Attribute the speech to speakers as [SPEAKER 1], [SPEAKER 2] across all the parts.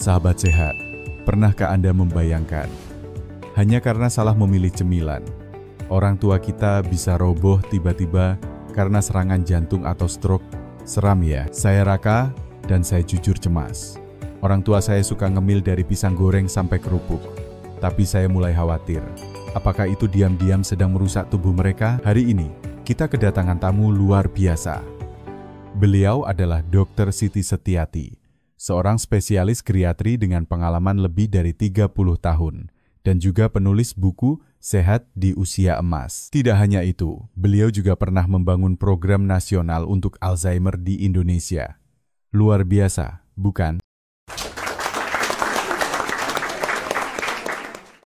[SPEAKER 1] Sahabat sehat, pernahkah Anda membayangkan, hanya karena salah memilih cemilan, orang tua kita bisa roboh tiba-tiba karena serangan jantung atau stroke? Seram ya. Saya Raka, dan saya jujur cemas. Orang tua saya suka ngemil dari pisang goreng sampai kerupuk. Tapi saya mulai khawatir, apakah itu diam-diam sedang merusak tubuh mereka? Hari ini, kita kedatangan tamu luar biasa. Beliau adalah Dr. Siti Setiati, seorang spesialis geriatri dengan pengalaman lebih dari 30 tahun, dan juga penulis buku Sehat di Usia Emas. Tidak hanya itu, beliau juga pernah membangun program nasional untuk Alzheimer di Indonesia. Luar biasa, bukan?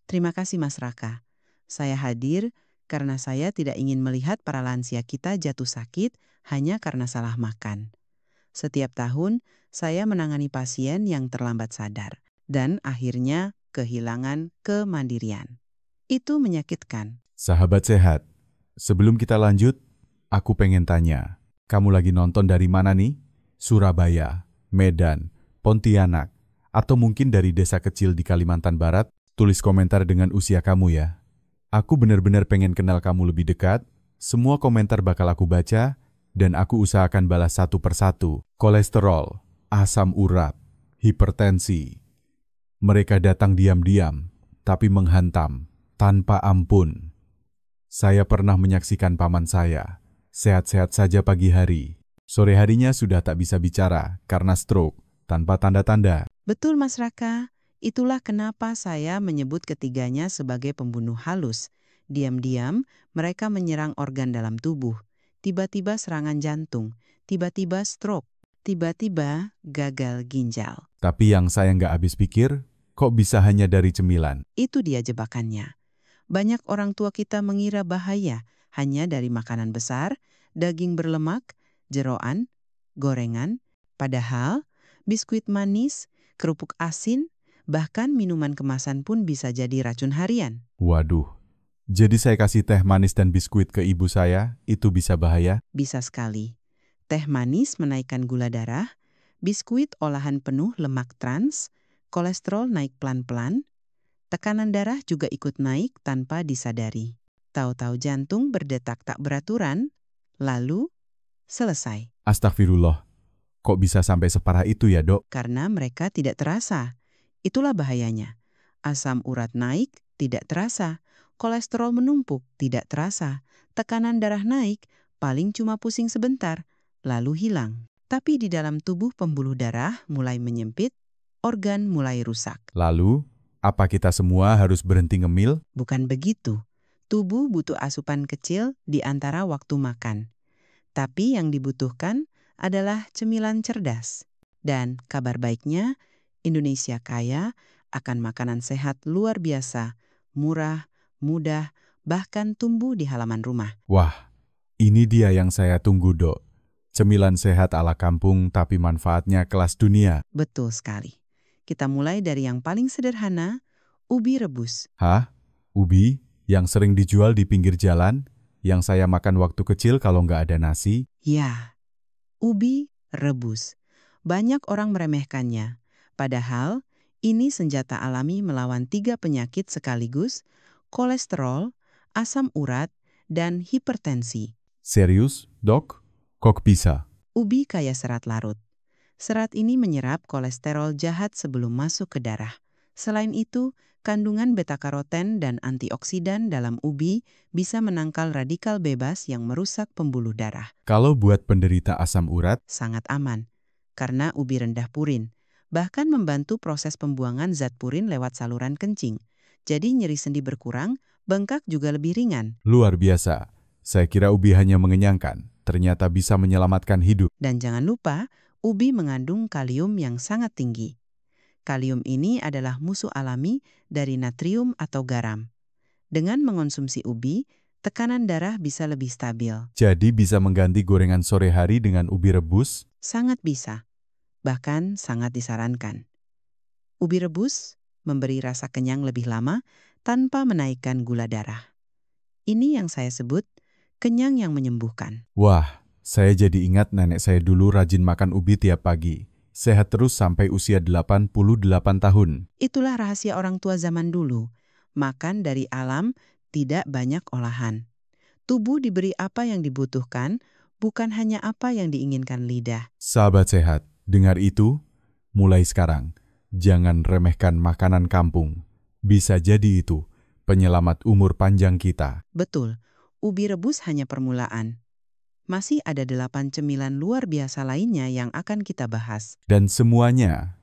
[SPEAKER 2] Terima kasih Mas Raka. Saya hadir karena saya tidak ingin melihat para lansia kita jatuh sakit hanya karena salah makan. Setiap tahun, saya menangani pasien yang terlambat sadar dan akhirnya kehilangan kemandirian. Itu menyakitkan.
[SPEAKER 1] Sahabat sehat, sebelum kita lanjut, aku pengen tanya, kamu lagi nonton dari mana nih? Surabaya, Medan, Pontianak, atau mungkin dari desa kecil di Kalimantan Barat? Tulis komentar dengan usia kamu ya. Aku benar-benar pengen kenal kamu lebih dekat. Semua komentar bakal aku baca, dan aku usahakan balas satu persatu. Kolesterol, asam urat, hipertensi. Mereka datang diam-diam, tapi menghantam, tanpa ampun. Saya pernah menyaksikan paman saya, sehat-sehat saja pagi hari. Sore harinya sudah tak bisa bicara karena stroke, tanpa tanda-tanda.
[SPEAKER 2] Betul Mas Raka. Itulah kenapa saya menyebut ketiganya sebagai pembunuh halus. Diam-diam, mereka menyerang organ dalam tubuh. Tiba-tiba serangan jantung, tiba-tiba stroke, tiba-tiba gagal ginjal.
[SPEAKER 1] Tapi yang saya nggak habis pikir, kok bisa hanya dari cemilan?
[SPEAKER 2] Itu dia jebakannya. Banyak orang tua kita mengira bahaya hanya dari makanan besar, daging berlemak, jeroan, gorengan. Padahal, biskuit manis, kerupuk asin, bahkan minuman kemasan pun bisa jadi racun harian.
[SPEAKER 1] Waduh, jadi saya kasih teh manis dan biskuit ke ibu saya, itu bisa bahaya?
[SPEAKER 2] Bisa sekali. Teh manis menaikkan gula darah, biskuit olahan penuh lemak trans, kolesterol naik pelan-pelan, tekanan darah juga ikut naik tanpa disadari. Tahu-tahu jantung berdetak tak beraturan, lalu selesai.
[SPEAKER 1] Astagfirullah, kok bisa sampai separah itu ya dok?
[SPEAKER 2] Karena mereka tidak terasa. Itulah bahayanya. Asam urat naik, tidak terasa. Kolesterol menumpuk, tidak terasa. Tekanan darah naik, paling cuma pusing sebentar, lalu hilang. Tapi di dalam tubuh pembuluh darah mulai menyempit, organ mulai rusak.
[SPEAKER 1] Lalu, apa kita semua harus berhenti ngemil?
[SPEAKER 2] Bukan begitu. Tubuh butuh asupan kecil di antara waktu makan. Tapi yang dibutuhkan adalah cemilan cerdas. Dan kabar baiknya, Indonesia kaya akan makanan sehat luar biasa, murah, mudah, bahkan tumbuh di halaman rumah.
[SPEAKER 1] Wah, ini dia yang saya tunggu dok. Cemilan sehat ala kampung tapi manfaatnya kelas dunia.
[SPEAKER 2] Betul sekali. Kita mulai dari yang paling sederhana, ubi rebus.
[SPEAKER 1] Hah? Ubi? Yang sering dijual di pinggir jalan? Yang saya makan waktu kecil kalau nggak ada nasi?
[SPEAKER 2] Ya, ubi rebus. Banyak orang meremehkannya. Padahal, ini senjata alami melawan 3 penyakit sekaligus, kolesterol, asam urat, dan hipertensi.
[SPEAKER 1] Serius, dok? Kok bisa?
[SPEAKER 2] Ubi kaya serat larut. Serat ini menyerap kolesterol jahat sebelum masuk ke darah. Selain itu, kandungan beta-karoten dan antioksidan dalam ubi bisa menangkal radikal bebas yang merusak pembuluh darah.
[SPEAKER 1] Kalau buat penderita asam urat,
[SPEAKER 2] Sangat aman, karena ubi rendah purin. Bahkan membantu proses pembuangan zat purin lewat saluran kencing. Jadi nyeri sendi berkurang, bengkak juga lebih ringan.
[SPEAKER 1] luar biasa. Saya kira ubi hanya mengenyangkan, ternyata bisa menyelamatkan hidup.
[SPEAKER 2] Dan jangan lupa, ubi mengandung kalium yang sangat tinggi. Kalium ini adalah musuh alami dari natrium atau garam. Dengan mengonsumsi ubi, tekanan darah bisa lebih stabil.
[SPEAKER 1] Jadi bisa mengganti gorengan sore hari dengan ubi rebus?
[SPEAKER 2] Sangat bisa. Bahkan sangat disarankan. Ubi rebus memberi rasa kenyang lebih lama tanpa menaikkan gula darah. Ini yang saya sebut kenyang yang menyembuhkan.
[SPEAKER 1] Wah, saya jadi ingat nenek saya dulu rajin makan ubi tiap pagi. sehat terus sampai usia 88 tahun.
[SPEAKER 2] Itulah rahasia orang tua zaman dulu. Makan dari alam, tidak banyak olahan. Tubuh diberi apa yang dibutuhkan, bukan hanya apa yang diinginkan lidah.
[SPEAKER 1] Sahabat sehat, dengar itu? Mulai sekarang, jangan remehkan makanan kampung. Bisa jadi itu penyelamat umur panjang kita.
[SPEAKER 2] Betul, ubi rebus hanya permulaan. Masih ada 8 cemilan luar biasa lainnya yang akan kita bahas.
[SPEAKER 1] Dan semuanya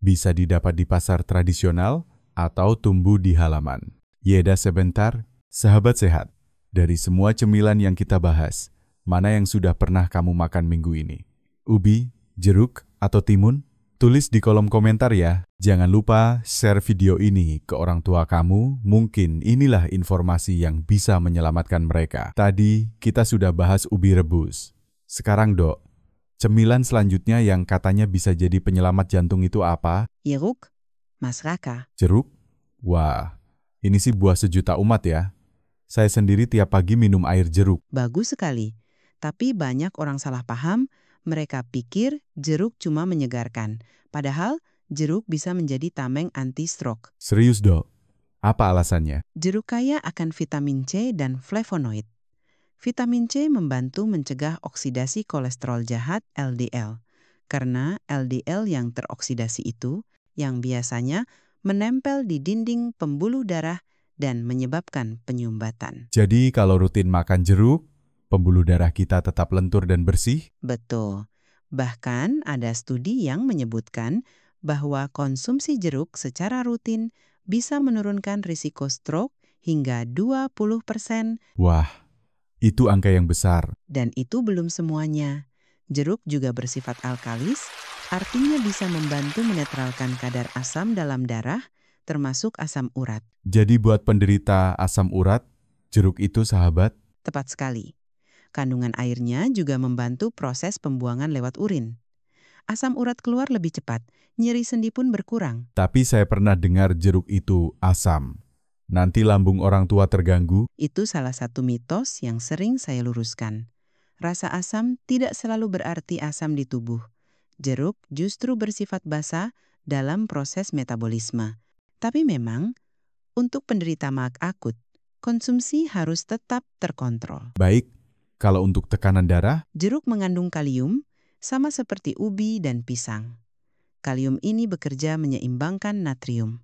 [SPEAKER 1] bisa didapat di pasar tradisional atau tumbuh di halaman. Yeda sebentar, sahabat sehat. Dari semua cemilan yang kita bahas, mana yang sudah pernah kamu makan minggu ini? Ubi, jeruk, atau timun? Tulis di kolom komentar ya. Jangan lupa share video ini ke orang tua kamu. Mungkin inilah informasi yang bisa menyelamatkan mereka. Tadi kita sudah bahas ubi rebus. Sekarang Dok, cemilan selanjutnya yang katanya bisa jadi penyelamat jantung itu apa?
[SPEAKER 2] Jeruk, Mas Raka.
[SPEAKER 1] Jeruk? Wah, ini sih buah sejuta umat ya. Saya sendiri tiap pagi minum air jeruk.
[SPEAKER 2] Bagus sekali. Tapi banyak orang salah paham, mereka pikir jeruk cuma menyegarkan. Padahal jeruk bisa menjadi tameng anti-stroke.
[SPEAKER 1] Serius Dok? Apa alasannya?
[SPEAKER 2] Jeruk kaya akan vitamin C dan flavonoid. Vitamin C membantu mencegah oksidasi kolesterol jahat LDL. Karena LDL yang teroksidasi itu, yang biasanya menempel di dinding pembuluh darah dan menyebabkan penyumbatan.
[SPEAKER 1] Jadi kalau rutin makan jeruk, pembuluh darah kita tetap lentur dan bersih?
[SPEAKER 2] Betul. Bahkan ada studi yang menyebutkan bahwa konsumsi jeruk secara rutin bisa menurunkan risiko stroke hingga 20%.
[SPEAKER 1] Wah, itu angka yang besar.
[SPEAKER 2] Dan itu belum semuanya. Jeruk juga bersifat alkalis, artinya bisa membantu menetralkan kadar asam dalam darah, termasuk asam urat.
[SPEAKER 1] Jadi buat penderita asam urat, jeruk itu sahabat?
[SPEAKER 2] Tepat sekali. Kandungan airnya juga membantu proses pembuangan lewat urin. Asam urat keluar lebih cepat, nyeri sendi pun berkurang.
[SPEAKER 1] Tapi saya pernah dengar jeruk itu asam. Nanti lambung orang tua terganggu?
[SPEAKER 2] Itu salah satu mitos yang sering saya luruskan. Rasa asam tidak selalu berarti asam di tubuh. Jeruk justru bersifat basa dalam proses metabolisme. Tapi memang, untuk penderita maag akut, konsumsi harus tetap terkontrol.
[SPEAKER 1] Baik, kalau untuk tekanan darah?
[SPEAKER 2] Jeruk mengandung kalium, sama seperti ubi dan pisang. Kalium ini bekerja menyeimbangkan natrium.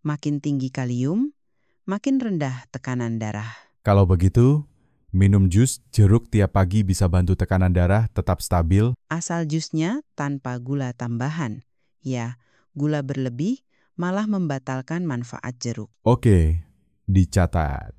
[SPEAKER 2] Makin tinggi kalium, makin rendah tekanan darah.
[SPEAKER 1] Kalau begitu, minum jus jeruk tiap pagi bisa bantu tekanan darah tetap stabil?
[SPEAKER 2] Asal jusnya tanpa gula tambahan. Ya, gula berlebih malah membatalkan manfaat jeruk.
[SPEAKER 1] Oke, dicatat.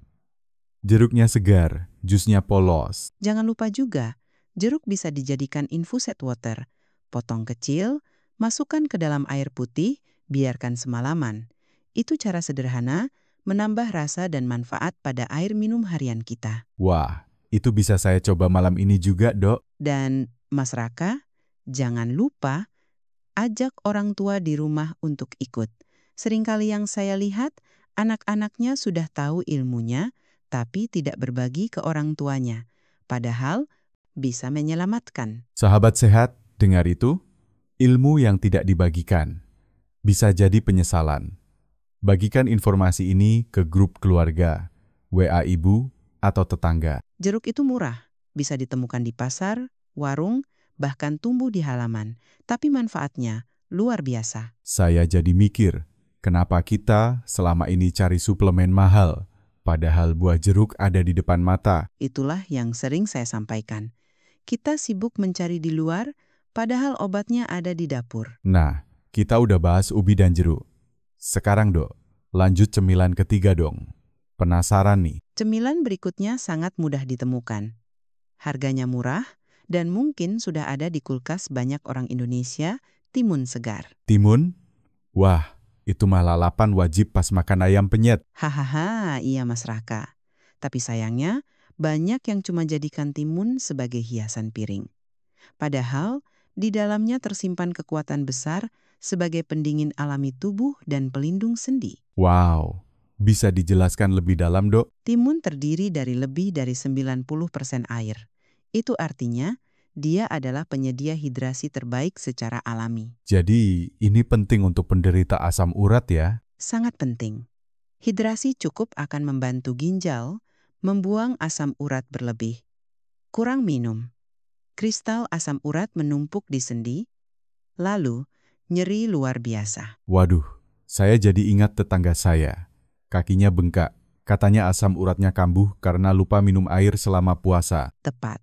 [SPEAKER 1] Jeruknya segar, jusnya polos.
[SPEAKER 2] Jangan lupa juga, jeruk bisa dijadikan infused water. Potong kecil, masukkan ke dalam air putih, biarkan semalaman. Itu cara sederhana menambah rasa dan manfaat pada air minum harian kita.
[SPEAKER 1] Wah, itu bisa saya coba malam ini juga, Dok.
[SPEAKER 2] Dan Mas Raka, jangan lupa ajak orang tua di rumah untuk ikut. Seringkali yang saya lihat, anak-anaknya sudah tahu ilmunya, tapi tidak berbagi ke orang tuanya. Padahal bisa menyelamatkan.
[SPEAKER 1] Sahabat sehat, dengar itu? Ilmu yang tidak dibagikan bisa jadi penyesalan. Bagikan informasi ini ke grup keluarga, WA ibu, atau tetangga.
[SPEAKER 2] Jeruk itu murah, bisa ditemukan di pasar, warung, bahkan tumbuh di halaman. Tapi manfaatnya luar biasa.
[SPEAKER 1] Saya jadi mikir, kenapa kita selama ini cari suplemen mahal, padahal buah jeruk ada di depan mata.
[SPEAKER 2] Itulah yang sering saya sampaikan. Kita sibuk mencari di luar, padahal obatnya ada di dapur.
[SPEAKER 1] Nah, kita udah bahas ubi dan jeruk. Sekarang, Dok, lanjut cemilan ketiga dong. Penasaran nih?
[SPEAKER 2] Cemilan berikutnya sangat mudah ditemukan. Harganya murah dan mungkin sudah ada di kulkas banyak orang Indonesia, timun segar.
[SPEAKER 1] Timun? Wah, itu mah lalapan wajib pas makan ayam penyet.
[SPEAKER 2] Hahaha, iya Mas Raka. Tapi sayangnya, banyak yang cuma jadikan timun sebagai hiasan piring. Padahal, di dalamnya tersimpan kekuatan besar sebagai pendingin alami tubuh dan pelindung sendi.
[SPEAKER 1] Wow, bisa dijelaskan lebih dalam, Dok?
[SPEAKER 2] Timun terdiri dari lebih dari 90% air. Itu artinya, Dia adalah penyedia hidrasi terbaik secara alami.
[SPEAKER 1] Jadi, ini penting untuk penderita asam urat ya?
[SPEAKER 2] Sangat penting. Hidrasi cukup akan membantu ginjal membuang asam urat berlebih. Kurang minum. Kristal asam urat menumpuk di sendi, lalu nyeri luar biasa.
[SPEAKER 1] Waduh, saya jadi ingat tetangga saya. Kakinya bengkak. Katanya asam uratnya kambuh karena lupa minum air selama puasa.
[SPEAKER 2] Tepat.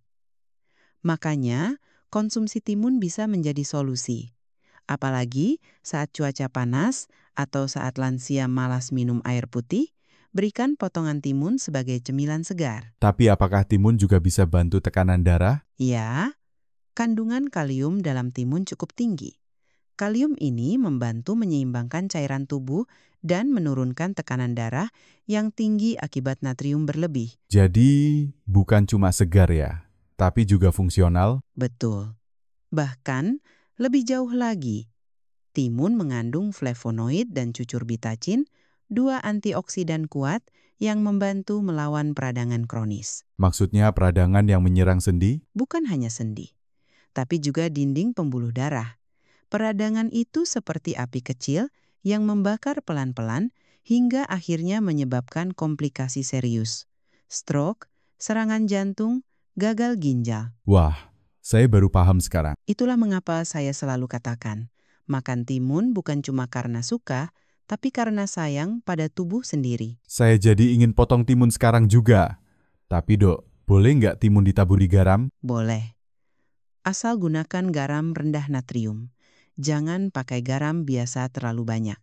[SPEAKER 2] Makanya, konsumsi timun bisa menjadi solusi. Apalagi saat cuaca panas atau saat lansia malas minum air putih, berikan potongan timun sebagai cemilan segar.
[SPEAKER 1] Tapi apakah timun juga bisa bantu tekanan darah?
[SPEAKER 2] Ya, kandungan kalium dalam timun cukup tinggi. Kalium ini membantu menyeimbangkan cairan tubuh dan menurunkan tekanan darah yang tinggi akibat natrium berlebih.
[SPEAKER 1] Jadi, bukan cuma segar ya, tapi juga fungsional?
[SPEAKER 2] Betul. Bahkan, lebih jauh lagi, timun mengandung flavonoid dan cucurbitacin, dua antioksidan kuat yang membantu melawan peradangan kronis.
[SPEAKER 1] Maksudnya peradangan yang menyerang sendi?
[SPEAKER 2] Bukan hanya sendi, tapi juga dinding pembuluh darah. Peradangan itu seperti api kecil yang membakar pelan-pelan hingga akhirnya menyebabkan komplikasi serius. Stroke, serangan jantung, gagal ginjal.
[SPEAKER 1] Wah, saya baru paham sekarang.
[SPEAKER 2] Itulah mengapa saya selalu katakan, makan timun bukan cuma karena suka, tapi karena sayang pada tubuh sendiri.
[SPEAKER 1] Saya jadi ingin potong timun sekarang juga. Tapi dok, boleh nggak timun ditaburi garam?
[SPEAKER 2] Boleh. Asal gunakan garam rendah natrium. Jangan pakai garam biasa terlalu banyak.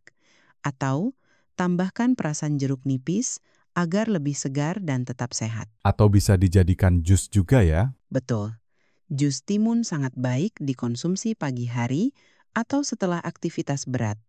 [SPEAKER 2] Atau tambahkan perasan jeruk nipis agar lebih segar dan tetap sehat.
[SPEAKER 1] Atau bisa dijadikan jus juga ya?
[SPEAKER 2] Betul. Jus timun sangat baik dikonsumsi pagi hari atau setelah aktivitas berat.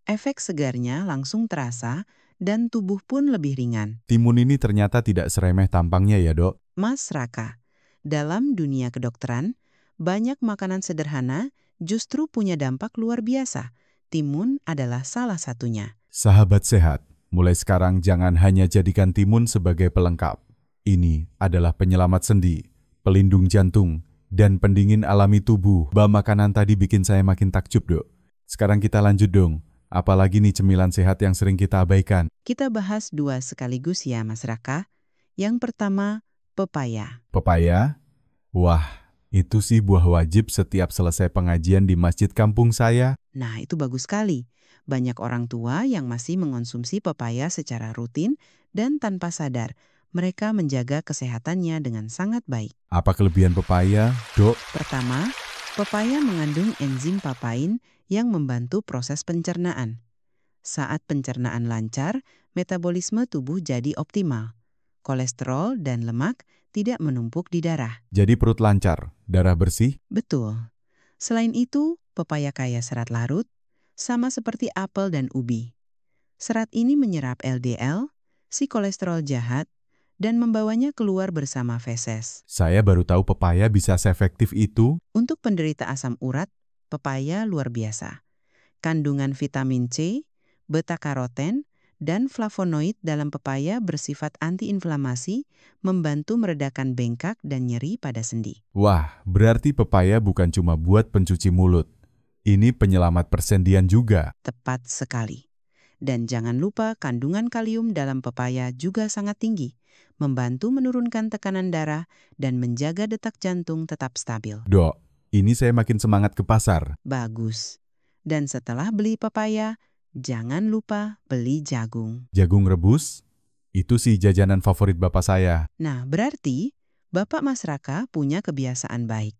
[SPEAKER 2] Efek segarnya langsung terasa dan tubuh pun lebih ringan.
[SPEAKER 1] Timun ini ternyata tidak seremeh tampangnya ya dok?
[SPEAKER 2] Mas Raka, dalam dunia kedokteran, banyak makanan sederhana justru punya dampak luar biasa. Timun adalah salah satunya.
[SPEAKER 1] Sahabat sehat, mulai sekarang jangan hanya jadikan timun sebagai pelengkap. Ini adalah penyelamat sendi, pelindung jantung, dan pendingin alami tubuh. Makanan tadi bikin saya makin takjub dok. Sekarang kita lanjut dong. Apalagi nih cemilan sehat yang sering kita abaikan.
[SPEAKER 2] Kita bahas dua sekaligus ya Mas Raka. Yang pertama, pepaya.
[SPEAKER 1] Pepaya? Wah, itu sih buah wajib setiap selesai pengajian di masjid kampung saya.
[SPEAKER 2] Nah, itu bagus sekali. Banyak orang tua yang masih mengonsumsi pepaya secara rutin dan tanpa sadar. Mereka menjaga kesehatannya dengan sangat baik.
[SPEAKER 1] Apa kelebihan pepaya, dok?
[SPEAKER 2] Pertama, pepaya mengandung enzim papain yang membantu proses pencernaan. Saat pencernaan lancar, metabolisme tubuh jadi optimal. Kolesterol dan lemak tidak menumpuk di darah.
[SPEAKER 1] Jadi perut lancar, darah bersih?
[SPEAKER 2] Betul. Selain itu, pepaya kaya serat larut, sama seperti apel dan ubi. Serat ini menyerap LDL, si kolesterol jahat, dan membawanya keluar bersama feses.
[SPEAKER 1] Saya baru tahu pepaya bisa seefektif itu.
[SPEAKER 2] Untuk penderita asam urat, pepaya luar biasa. Kandungan vitamin C, beta-karoten, dan flavonoid dalam pepaya bersifat antiinflamasi, membantu meredakan bengkak dan nyeri pada sendi.
[SPEAKER 1] Wah, berarti pepaya bukan cuma buat pencuci mulut. Ini penyelamat persendian juga.
[SPEAKER 2] Tepat sekali. Dan jangan lupa kandungan kalium dalam pepaya juga sangat tinggi, membantu menurunkan tekanan darah dan menjaga detak jantung tetap stabil.
[SPEAKER 1] Dok, ini saya makin semangat ke pasar.
[SPEAKER 2] Bagus. Dan setelah beli pepaya, jangan lupa beli jagung.
[SPEAKER 1] Jagung rebus? Itu sih jajanan favorit bapak saya.
[SPEAKER 2] Nah, berarti Bapak Mas Raka punya kebiasaan baik.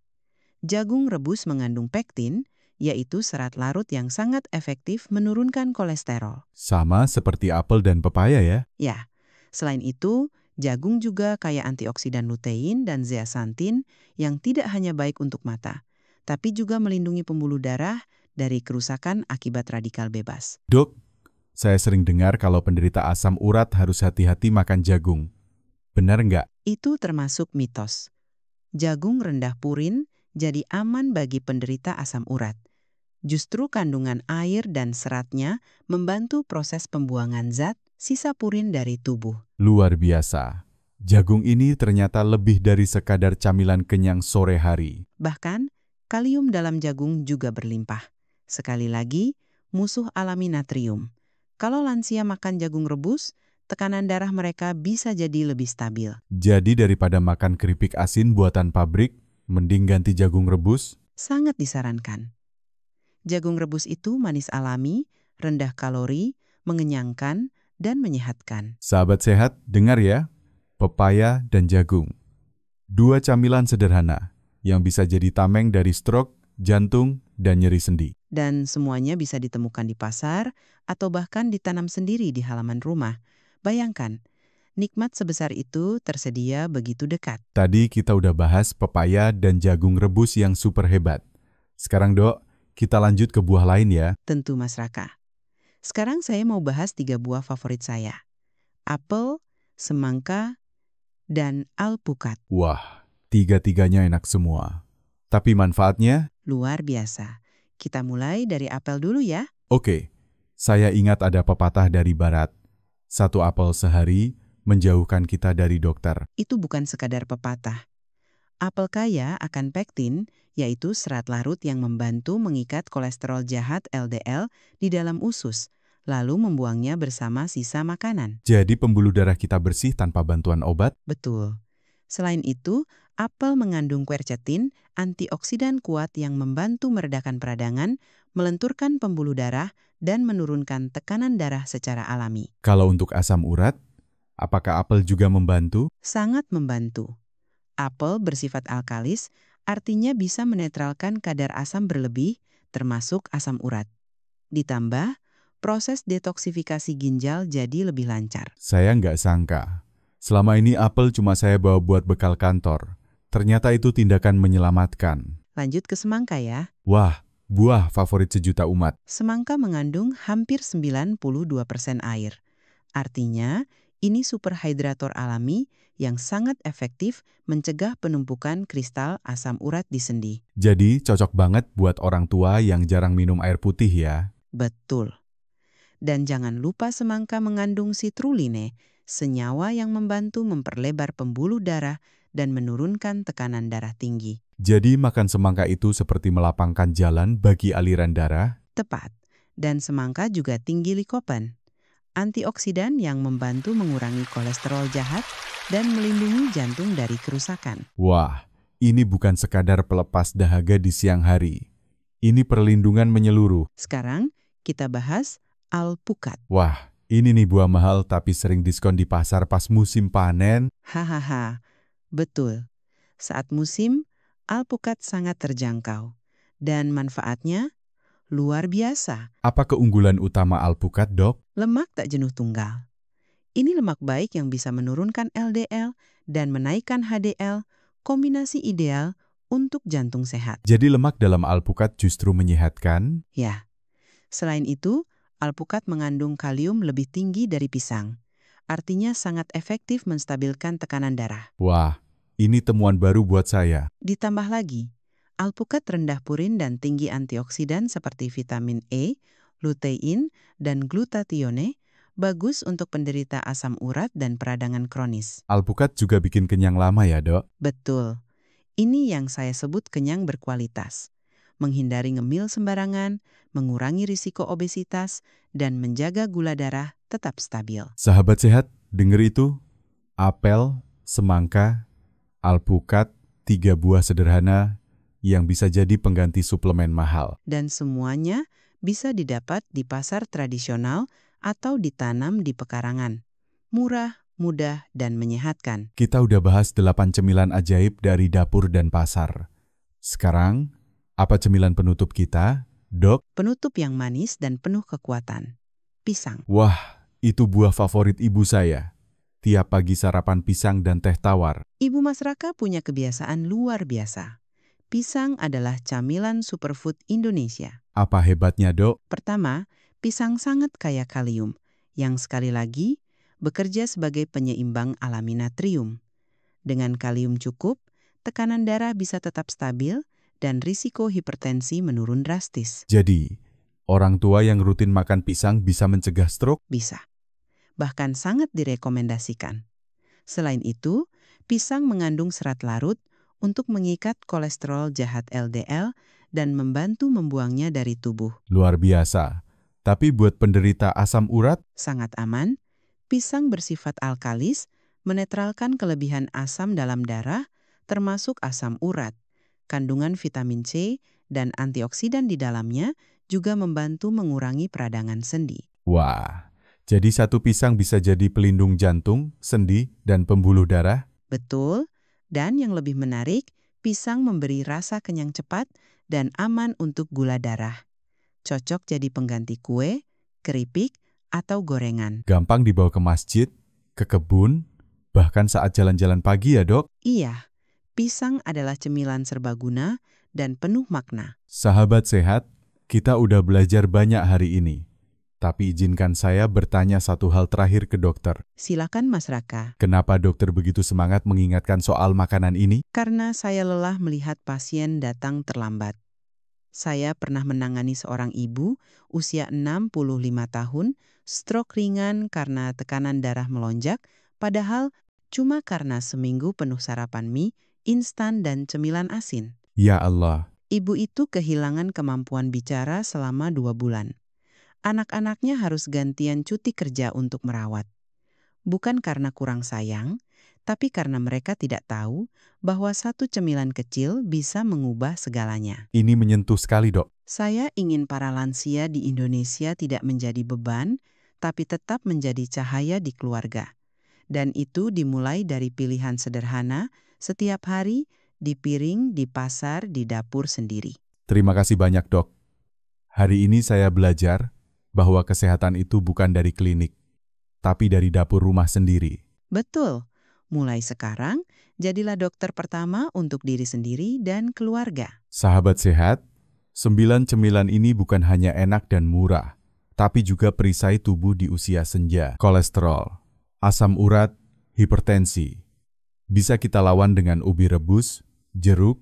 [SPEAKER 2] Jagung rebus mengandung pektin, yaitu serat larut yang sangat efektif menurunkan kolesterol.
[SPEAKER 1] Sama seperti apel dan pepaya ya?
[SPEAKER 2] Ya, selain itu, jagung juga kaya antioksidan lutein dan zeaxanthin yang tidak hanya baik untuk mata, tapi juga melindungi pembuluh darah dari kerusakan akibat radikal bebas.
[SPEAKER 1] Dok, saya sering dengar kalau penderita asam urat harus hati-hati makan jagung. Benar nggak?
[SPEAKER 2] Itu termasuk mitos. Jagung rendah purin jadi aman bagi penderita asam urat. Justru kandungan air dan seratnya membantu proses pembuangan zat sisa purin dari tubuh.
[SPEAKER 1] Luar biasa. Jagung ini ternyata lebih dari sekadar camilan kenyang sore hari.
[SPEAKER 2] Bahkan, kalium dalam jagung juga berlimpah. Sekali lagi, musuh alami natrium. Kalau lansia makan jagung rebus, tekanan darah mereka bisa jadi lebih stabil.
[SPEAKER 1] Jadi daripada makan keripik asin buatan pabrik, mending ganti jagung rebus?
[SPEAKER 2] Sangat disarankan. Jagung rebus itu manis alami, rendah kalori, mengenyangkan, dan menyehatkan.
[SPEAKER 1] Sahabat sehat, dengar ya, pepaya dan jagung. Dua camilan sederhana yang bisa jadi tameng dari stroke, jantung, dan nyeri sendi.
[SPEAKER 2] Dan semuanya bisa ditemukan di pasar atau bahkan ditanam sendiri di halaman rumah. Bayangkan, nikmat sebesar itu tersedia begitu dekat.
[SPEAKER 1] Tadi kita udah bahas pepaya dan jagung rebus yang super hebat. Sekarang Dok, kita lanjut ke buah lain ya.
[SPEAKER 2] Tentu Mas Raka. Sekarang saya mau bahas 3 buah favorit saya. Apel, semangka, dan alpukat.
[SPEAKER 1] Wah, tiga-tiganya enak semua. Tapi manfaatnya?
[SPEAKER 2] Luar biasa. Kita mulai dari apel dulu ya.
[SPEAKER 1] Oke, saya ingat ada pepatah dari barat. Satu apel sehari menjauhkan kita dari dokter.
[SPEAKER 2] Itu bukan sekadar pepatah. Apel kaya akan pektin, yaitu serat larut yang membantu mengikat kolesterol jahat LDL di dalam usus, lalu membuangnya bersama sisa makanan.
[SPEAKER 1] Jadi pembuluh darah kita bersih tanpa bantuan obat?
[SPEAKER 2] Betul. Selain itu, apel mengandung quercetin, antioksidan kuat yang membantu meredakan peradangan, melenturkan pembuluh darah, dan menurunkan tekanan darah secara alami.
[SPEAKER 1] Kalau untuk asam urat, apakah apel juga membantu?
[SPEAKER 2] Sangat membantu. Apel bersifat alkalis, artinya bisa menetralkan kadar asam berlebih, termasuk asam urat. Ditambah, proses detoksifikasi ginjal jadi lebih lancar.
[SPEAKER 1] Saya nggak sangka. Selama ini apel cuma saya bawa buat bekal kantor. Ternyata itu tindakan menyelamatkan.
[SPEAKER 2] Lanjut ke semangka ya.
[SPEAKER 1] Wah, buah favorit sejuta umat.
[SPEAKER 2] Semangka mengandung hampir 92% air. Artinya, ini superhidrator alami yang sangat efektif mencegah penumpukan kristal asam urat di sendi.
[SPEAKER 1] Jadi cocok banget buat orang tua yang jarang minum air putih ya.
[SPEAKER 2] Betul. Dan jangan lupa semangka mengandung sitruline, senyawa yang membantu memperlebar pembuluh darah dan menurunkan tekanan darah tinggi.
[SPEAKER 1] Jadi makan semangka itu seperti melapangkan jalan bagi aliran darah?
[SPEAKER 2] Tepat. Dan semangka juga tinggi likopen, antioksidan yang membantu mengurangi kolesterol jahat dan melindungi jantung dari kerusakan.
[SPEAKER 1] Wah, ini bukan sekadar pelepas dahaga di siang hari. Ini perlindungan menyeluruh.
[SPEAKER 2] Sekarang kita bahas alpukat.
[SPEAKER 1] Wah, ini nih buah mahal tapi sering diskon di pasar pas musim panen.
[SPEAKER 2] Hahaha, betul. Saat musim, alpukat sangat terjangkau. Dan manfaatnya luar biasa.
[SPEAKER 1] Apa keunggulan utama alpukat, Dok?
[SPEAKER 2] Lemak tak jenuh tunggal. Ini lemak baik yang bisa menurunkan LDL dan menaikkan HDL, kombinasi ideal untuk jantung sehat.
[SPEAKER 1] Jadi lemak dalam alpukat justru menyehatkan?
[SPEAKER 2] Ya, selain itu, alpukat mengandung kalium lebih tinggi dari pisang. Artinya sangat efektif menstabilkan tekanan darah.
[SPEAKER 1] Wah, ini temuan baru buat saya.
[SPEAKER 2] Ditambah lagi, alpukat rendah purin dan tinggi antioksidan seperti vitamin E, lutein, dan glutatione, bagus untuk penderita asam urat dan peradangan kronis.
[SPEAKER 1] Alpukat juga bikin kenyang lama ya, Dok?
[SPEAKER 2] Betul. Ini yang saya sebut kenyang berkualitas. Menghindari ngemil sembarangan, mengurangi risiko obesitas, dan menjaga gula darah tetap stabil.
[SPEAKER 1] Sahabat sehat, denger itu? Apel, semangka, alpukat, 3 buah sederhana yang bisa jadi pengganti suplemen mahal.
[SPEAKER 2] Dan semuanya bisa didapat di pasar tradisional atau ditanam di pekarangan. Murah, mudah, dan menyehatkan.
[SPEAKER 1] Kita udah bahas 8 cemilan ajaib dari dapur dan pasar. Sekarang, apa cemilan penutup kita, Dok?
[SPEAKER 2] Penutup yang manis dan penuh kekuatan. Pisang.
[SPEAKER 1] Wah, itu buah favorit ibu saya. Tiap pagi sarapan pisang dan teh tawar.
[SPEAKER 2] Ibu Mas Raka punya kebiasaan luar biasa. Pisang adalah camilan superfood Indonesia.
[SPEAKER 1] Apa hebatnya, Dok?
[SPEAKER 2] Pertama, pisang sangat kaya kalium, yang sekali lagi bekerja sebagai penyeimbang alami natrium. Dengan kalium cukup, tekanan darah bisa tetap stabil dan risiko hipertensi menurun drastis.
[SPEAKER 1] Jadi, orang tua yang rutin makan pisang bisa mencegah stroke?
[SPEAKER 2] Bisa. Bahkan sangat direkomendasikan. Selain itu, pisang mengandung serat larut untuk mengikat kolesterol jahat LDL dan membantu membuangnya dari tubuh.
[SPEAKER 1] Luar biasa. Tapi buat penderita asam urat,
[SPEAKER 2] Sangat aman, pisang bersifat alkalis, menetralkan kelebihan asam dalam darah, termasuk asam urat. Kandungan vitamin C dan antioksidan di dalamnya juga membantu mengurangi peradangan sendi.
[SPEAKER 1] wah, jadi satu pisang bisa jadi pelindung jantung, sendi, dan pembuluh darah?
[SPEAKER 2] Betul, dan yang lebih menarik, pisang memberi rasa kenyang cepat dan aman untuk gula darah. Cocok jadi pengganti kue, keripik, atau gorengan.
[SPEAKER 1] Gampang dibawa ke masjid, ke kebun, bahkan saat jalan-jalan pagi ya dok?
[SPEAKER 2] Iya, pisang adalah cemilan serbaguna dan penuh makna.
[SPEAKER 1] Sahabat sehat, kita udah belajar banyak hari ini. Tapi izinkan saya bertanya satu hal terakhir ke dokter.
[SPEAKER 2] Silakan Mas Raka.
[SPEAKER 1] Kenapa dokter begitu semangat mengingatkan soal makanan ini?
[SPEAKER 2] Karena saya lelah melihat pasien datang terlambat. Saya pernah menangani seorang ibu usia 65 tahun, stroke ringan karena tekanan darah melonjak, padahal cuma karena seminggu penuh sarapan mie, instan dan cemilan asin.
[SPEAKER 1] Ya Allah,
[SPEAKER 2] Ibu itu kehilangan kemampuan bicara selama 2 bulan. Anak-anaknya harus gantian cuti kerja untuk merawat. Bukan karena kurang sayang, tapi karena mereka tidak tahu bahwa satu cemilan kecil bisa mengubah segalanya.
[SPEAKER 1] ini menyentuh sekali dok.
[SPEAKER 2] Saya ingin para lansia di Indonesia tidak menjadi beban, tapi tetap menjadi cahaya di keluarga. Dan itu dimulai dari pilihan sederhana setiap hari di piring, di pasar, di dapur sendiri.
[SPEAKER 1] Terima kasih banyak dok. Hari ini saya belajar bahwa kesehatan itu bukan dari klinik, tapi dari dapur rumah sendiri.
[SPEAKER 2] Betul. Mulai sekarang, jadilah dokter pertama untuk diri sendiri dan keluarga.
[SPEAKER 1] Sahabat sehat, 9 cemilan ini bukan hanya enak dan murah, tapi juga perisai tubuh di usia senja. Kolesterol, asam urat, hipertensi. Bisa kita lawan dengan ubi rebus, jeruk,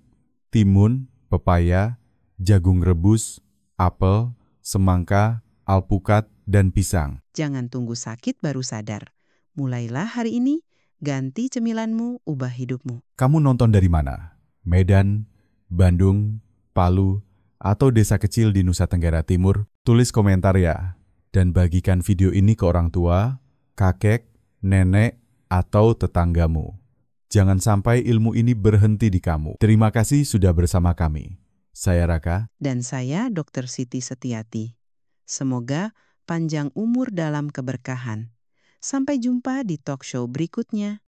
[SPEAKER 1] timun, pepaya, jagung rebus, apel, semangka, alpukat, dan pisang.
[SPEAKER 2] Jangan tunggu sakit baru sadar. Mulailah hari ini, ganti cemilanmu, ubah hidupmu.
[SPEAKER 1] Kamu nonton dari mana? Medan, Bandung, Palu, atau desa kecil di Nusa Tenggara Timur? Tulis komentar ya. Dan bagikan video ini ke orang tua, kakek, nenek, atau tetanggamu. Jangan sampai ilmu ini berhenti di kamu. Terima kasih sudah bersama kami. Saya Raka.
[SPEAKER 2] Dan saya Dr. Siti Setiati. Semoga panjang umur dalam keberkahan. Sampai jumpa di talk show berikutnya.